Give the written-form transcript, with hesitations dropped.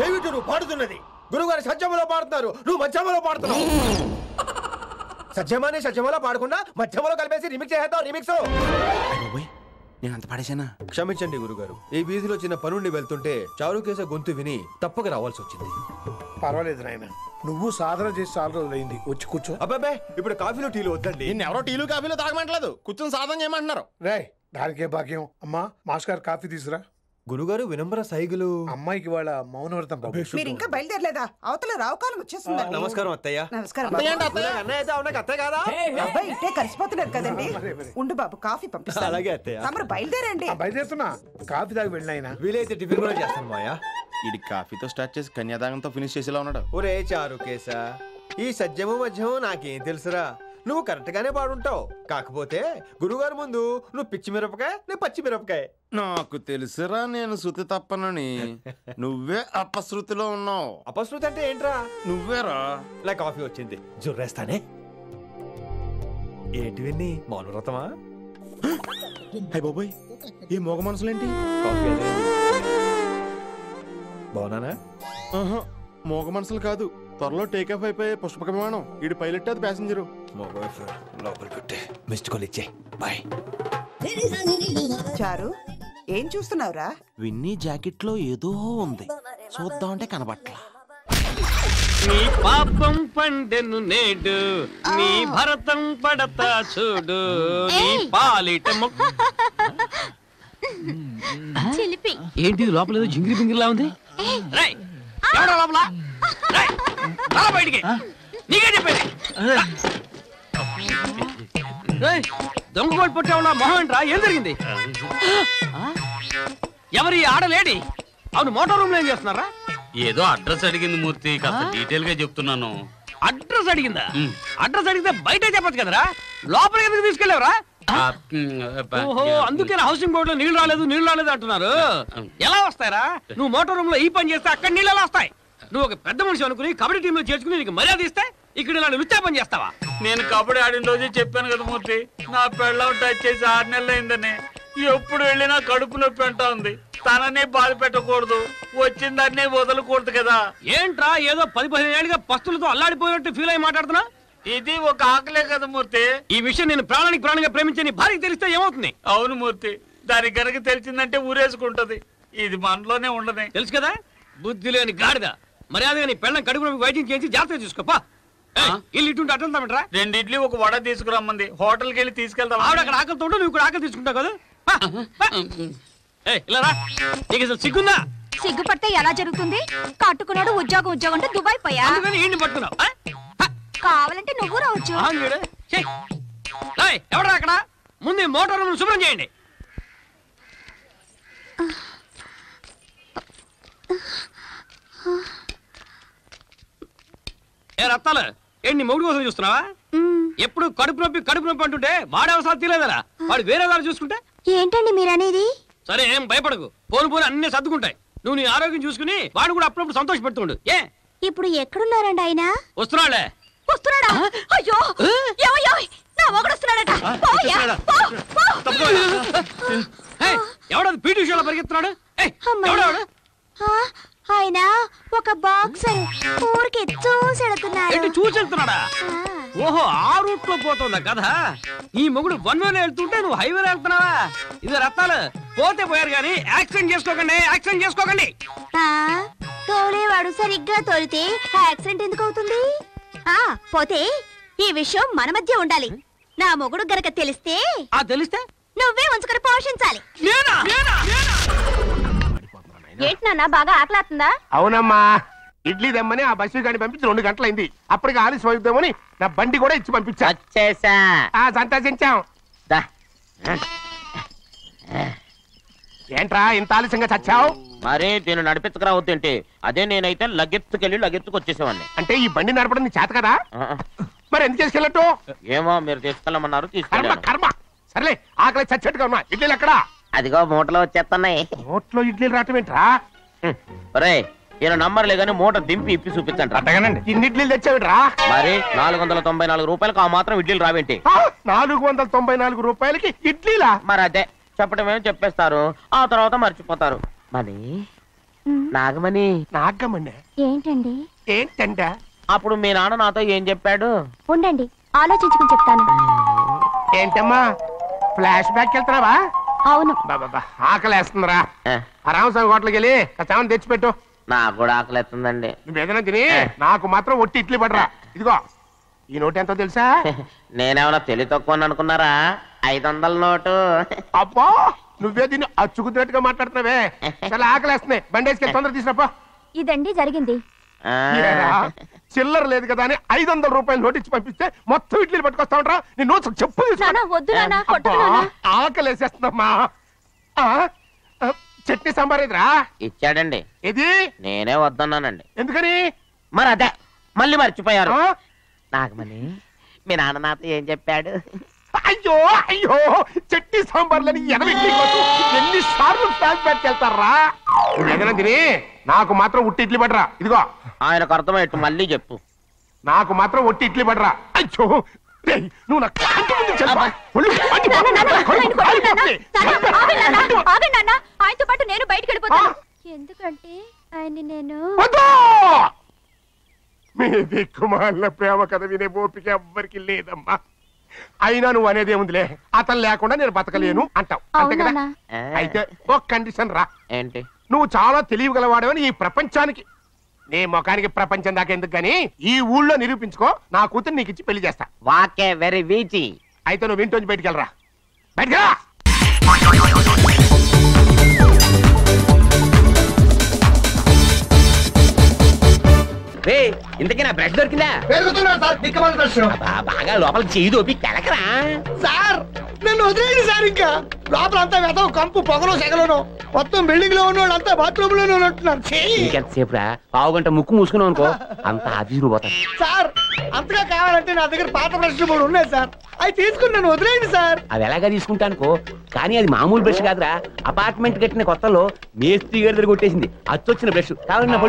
ఏమిటి నువ్వు పాడుతున్నది? గురుగారు సత్యములో పాడుతున్నారు, నువ్వు మధ్యమలో పాడుతున్నావు. సత్యమాని సత్యమలో పాడకుండా మధ్యమలో కలిపేసి రిమిక్స్ చేద్దాం. రిమిక్స్ నేను అంత పాడేశానా? క్షమించండి గురుగారు, ఈ వీధిలో చిన్న పనుండి వెళ్తుంటే చారుకేశ గొంతు విని తప్పక రావాల్సి వచ్చింది. పర్వాలేదు నాయన, నువ్వు సాధన చేసి చాలా రోజులైంది, వచ్చి కూర్చో. అబ్బాబే ఇప్పుడు కాఫీలు టీలు వద్దండి. ఎవరో టీలు కాఫీలు తాగమంటలేదు, కూర్చొని సాధన చేయమంటున్నారు. రే దానికే భాగ్యం. అమ్మా మాస్టర్ గారు కాఫీ తీసురా. గురుగారు వినమ్ర సైగులు. అమ్మాయికి వాళ్ళ మౌనవ్రతం. మీరు ఇంకా బయలుదేరలేదా? అవతల రావుకాలం వచ్చేస్తుంది. నమస్కారం అత్తయ్య. నమస్కారం. అబ్బాయి ఇట్టే కలిసిపోతున్నారు కదండి. ఉండు బాబు, కాఫీ పంపిస్తాను. అలాగే అత్తయ్య. తమరు బయలుదేరండి. బయలుదేరుతున్నా, కాఫీ తాగి వెళ్ళినాయన. వీలైతే టిఫిన్ కూడా చేస్తాను మాయా. ఇది కాఫీతో స్టార్ట్ చేసి కన్యాదానంతో ఫినిష్ చేసేలా ఉన్నాడు. ఒరే చారుకేశ, ఈ సత్యము మధ్యము నాకేం తెలుసురా? నువ్వు కరెక్ట్ గానే పాడుంటావు, కాకపోతే గురుగారు ముందు నువ్వు పిచ్చి మిరపకాయ, నేను పచ్చి మిరపకాయ. నాకు తెలుసురా నేను శృతి తప్పనని. నువ్వే అపశృతిలో ఉన్నావు. అపశృతి అంటే ఏంట్రా? నువ్వేరా. నా కాఫీ వచ్చింది, జుర్రేస్తానే. ఏంటి విన్ని, మౌనవ్రతమా? హై బాబోయ్, ఈ మోగ మనసులేంటి? కాఫీ అదే. బాగున్నానా? మోగ మనసులు కాదు, త్వరలో టేక్ ఆఫ్ అయిపోయే పుష్పక విమానం. ఈడు పైలట్, అది ప్యాసింజరు. మిస్డ్ కాల్ ఇచ్చే. బాయ్. చారు, ఏం చూస్తున్నావురా? విన్నీ జాకెట్ లో ఏదో ఉంది, చూద్దామంటే కనబట్లా. నీ పాపం పండెను నేడు, నీ భరతం పడతా చూడు, నీ పాలిట ఏంటి లోపల ఏదో జింగిరి పింగిరిలా ఉంది? లోపల బయటికి నీకే చెప్పేది. దొంగ కోడి పట్టావున్నా మొహం ఏంట్రా? ఏం జరిగింది? ఎవరి ఆడలేడి? అవును, మోటార్ రూమ్ లో ఏం చేస్తున్నారా? ఏదో అడ్రస్ అడిగింది మూర్తి, కాస్త డీటెయిల్ గా చెప్తున్నాను. అడ్రస్ అడిగిందా? అడ్రస్ అడిగితే బయటే చెప్పచ్చు కదరా, లోపలికి ఎందుకు తీసుకెళ్ళావరా? ఓహో, అందుకే హౌసింగ్ బోర్డు లో నీళ్లు రాలేదు అంటున్నారు. ఎలా వస్తాయరా? నువ్వు మోటార్ రూమ్ లో ఈ పని చేస్తే అక్కడ నీళ్ళు ఎలా వస్తాయి? నువ్వు ఒక పెద్ద మనిషి అనుకుని కబడ్డీ టీంలో చేర్చుకుని నీకు మర్యాద ఇస్తే ఇక్కడ ఇలాంటి లుచ్చా పని చేస్తావా? నేను కబడ్డీ ఆడిన రోజే చెప్పాను కదా మూర్తి, నా పెళ్ళం టచ్ చేసి 6 నెలలు అయిందని. ఎప్పుడు వెళ్ళినా కడుపు నొప్పి అంటా ఉంది. తననే బాధ పెట్టకూడదు, వచ్చిందన్నే వదలకూడదు కదా. ఏంట్రా ఏదో 10-15 ఏళ్ళుగా పస్తులతో అల్లాడిపోయినట్టు ఫీల్ అయ్యి మాట్లాడుతున్నా? ఇది ఒక ఆకలే కదా మూర్తి. ఈ విషయం నేను ప్రాణంగా ప్రేమించే నీ భార్యకి తెలిస్తే ఏమవుతుంది? అవును మూర్తి, దానికి గనక తెలిసిందంటే ఊరేసుకుంటది. ఇది మనలోనే ఉండదు. తెలుసు కదా, బుద్ధి లేని గాడిద. మర్యాదగా నీ పెళ్ళం కడుపు వైద్యం చేసి జాగ్రత్తగా చూసుకోపా. ఇల్లు ఇటుంటే అట్లా 2 ఇడ్లీ 1 వడ తీసుకురమ్మంది. హోటల్కి వెళ్ళి తీసుకెళ్తాం. ఆవిడ అక్కడ ఆకలితో ఉంటే నువ్వు ఇక్కడ ఆకలి తీసుకుంటావు కదా. ఇలా రా, నీకు అసలు సిగ్గుందా? సిగ్గుపడితే ఎలా జరుగుతుంది? కట్టుకున్నాడు ఉద్యోగం అంటే దుబాయ్ పోయా. అందుకని ఈయన్ని పట్టుకున్నావు. కావాలంటే నువ్వు రావచ్చు. ఎవడరా అక్కడ? ముందు మోటార్ రూమ్ శుభ్రం చేయండి. ఏ రత్తాలు, ఏంటి మొగుడు కోసం చూస్తున్నావా? ఎప్పుడు కడుపు నొప్పి అంటుంటే వాడే అవసరం తీలేదరా? వాడు వేరే దాన్ని చూసుకుంటే ఏంటండి మీరనేది? సరే, ఏం భయపడకు, పోను అన్ని సర్దుకుంటాయి. నువ్వు నీ ఆరోగ్యం చూసుకుని వాడు కూడా అప్పుడప్పుడు సంతోష పెడుతుండు. ఏ ఇప్పుడు ఎక్కడున్నారండి ఆయన? వస్తున్నాడా? అయ్యో, నా మొగుడు వస్తున్నాడట. ఎవడది పీటీ ఉషాలో పరిగెత్తున్నాడు? ఆయన ఒక బాక్సర్, ఊరికి చూసెడుతున్నాడు. చూసెళ్తున్నాడా? ఓహో, ఆ రూట్ లో పోతుందా కదా. ఈ మొగుడు 1 వేలో వెళ్తుంటే నువ్వు హైవేలో వెళ్తున్నావా? ఇది రత్తాలు, పోతే పోయారు కానీ యాక్సిడెంట్ చేసుకోకండి. తోలేవాడు సరిగ్గా తోలితే యాక్సిడెంట్ ఎందుకు అవుతుంది? పోతే ఈ విషయం మన మధ్య ఉండాలి. నా మొగుడు గనక తెలిస్తే నువ్వే ఉంచుకొని పోషించాలి. ఏంటి నాన్న, బాగా ఆకలాతుందా? అవునమ్మా, ఇడ్లీ దమ్మని ఆ బస్సు గాని పంపించి 2 గంటలైంది. అప్పటికి ఆలస్యం అవుతామని నా బండి కూడా ఇచ్చి పంపించా. సంతోషించాం. ఏంట్రా ఇంత ఆలస్యంగా చచ్చావు? మరే నేను నడిపించకరా వద్దేంటి? అదే నేనైతే లగెత్తుకు వచ్చేసేవాడిని. అంటే ఈ బండి నడపడం నీ చేత కదా? మరి ఎందుకు చేసుకెళ్ళట్టు? ఏమో, మీరు తీసుకెళ్ళమన్నారు, తీసుకెళ్ళాను. కర్మ సర్లే ఆకలి చచ్చేట్టుగా ఉన్నా ఇడ్లీలు ఎక్కడా? అదిగో మూటలో వచ్చేస్తున్నాయి. నోట్లో ఇడ్లీలు రావటం ఏంట్రా? ఒరే ఈయన నంబర్లే గానీ మూట దింపి ఇప్పి చూపించండి. అట్టగానండి. ఇన్ని ఇడ్లీలు తెచ్చావిడ్రా? మరి 494 రూపాయలకు ఆ మాత్రం ఇడ్లీలు రావేంటి? 494 రూపాయలకి ఇడ్లీలా? మరి అదే చెప్పడమేమో చెప్పేస్తారు, ఆ తర్వాత మర్చిపోతారు. మరి నాగమణి నాగమణి ఏంటండి? ఏంటంట? అప్పుడు మీ నాన్న నాతో ఏం చెప్పాడు? ఉండండి ఆలోచించుకుని చెప్తాను. ఏంటమ్మా ఫ్లాష్ బ్యాక్ వెళ్తున్నావా? అవును. బాబా ఆకలేస్తుందిరా. ఆ రామస్వామి హోటల్కి వెళ్ళి కాస్త తెచ్చిపెట్టు. నాకు కూడా ఆకలిస్తుందండి. నువ్వేదైనా తిని నాకు మాత్రం ఒట్టి ఇడ్లీ పడరా. ఇదిగో ఈ నోటు ఎంతో తెలుసా? నేనేమన్నా తెలివి తక్కువ అనుకున్నారా? 500 నోటు. అబ్బా నువ్వే దీన్ని అచ్చుకుతున్నట్టుగా మాట్లాడుతున్నావే. చాలా ఆకలేస్తున్నాయి. బండేసుకెళ్ళి తొందర తీసినప్పా. ఇదండి జరిగింది. చిల్లర లేదు కదా అని 500 రూపాయలు నోటు ఇచ్చి పంపిస్తే మొత్తం ఇడ్లీలు పట్టుకొస్తా ఉంటా. నీ నోట్స్ చెప్పు. ఆకలేసేస్తుందమ్మా. చట్నీ సాంబార్ ఇదిరా? ఇచ్చాడండి. ఇది నేనే వద్దన్నానండి. ఎందుకని? మరి అదే మళ్ళీ మర్చిపోయారు. నాగమణి మీ నాన్న నాతో ఏం చెప్పాడు? అయ్యో అయ్యో చట్నీ సాంబార్లని ఎన్నిసార్లు ప్యాక్ పెట్టుకెళ్తారా? ఏదైనా తిని నాకు మాత్రం ఉట్టి ఇడ్లీ పడరా. ఇదిగో ఆయనకు అర్థమయ్యట్టు మళ్ళీ చెప్పు. నాకు మాత్రం ఒట్టి ఇడ్లీ పడరా. అయ్యో నువ్వు నా ఆయనతో పాటు నేను బయటకు వెళ్ళిపోతాను. ఎందుకంటే ఆయన నేను మీ దిక్కుమాలిన ప్రేమ కథ వినే ఓపిక ఎవ్వరికి లేదమ్మా. అయినా నువ్వు అనేదేముందిలే, అతను లేకుండా నేను బతకలేను అంటావు అంతే కదా? అయితే ఒక కండిషన్ రా. ఏంటి? నువ్వు చాలా తెలియగలవాడవని ఈ ప్రపంచానికి, నీ ముఖానికి ప్రపంచం దాకా ఎందుకు గానీ ఈ ఊళ్ళో నిరూపించుకో. నా కూతురు నీకు ఇచ్చి పెళ్లి చేస్తా. వాకే వెరీ వీచి. అయితే నువ్వు ఇంటి బయటికి వెళ్ళరా. బయటకెళ్ళా. ఇంతకీ నా బ్రష్ దొరికిందా? బాగా లోపల చేయి దోపి కెలకరా. సార్ నన్ను వదిలేయండి సార్. ఇంకా లోపల అంతా వెతవు కంపు పొగలో సెగలోను మొత్తం బిల్డింగ్ లో ఉన్నాడు అంతా బాత్రూమ్ లోనే ఉంటున్నారు. ఇంకెంతసేపు రా? పావు గంట ముక్కు మూసుకున్నావు అనుకో అంత అదిరు పోతాను. సార్ అంతగా కావాలంటే నా దగ్గర పాత బ్రష్ కూడా ఉన్నాయి సార్, అవి తీసుకుని నన్ను వదిలేయండి సార్. అవి ఎలాగా తీసుకుంటానుకో, కానీ అది మామూలు బ్రష్ కాదురా. అపార్ట్మెంట్ కట్టిన కొత్తలో మేస్త్రి గారి దగ్గర కొట్టేసింది అచ్చొచ్చిన బ్రష్. కావాలన్నా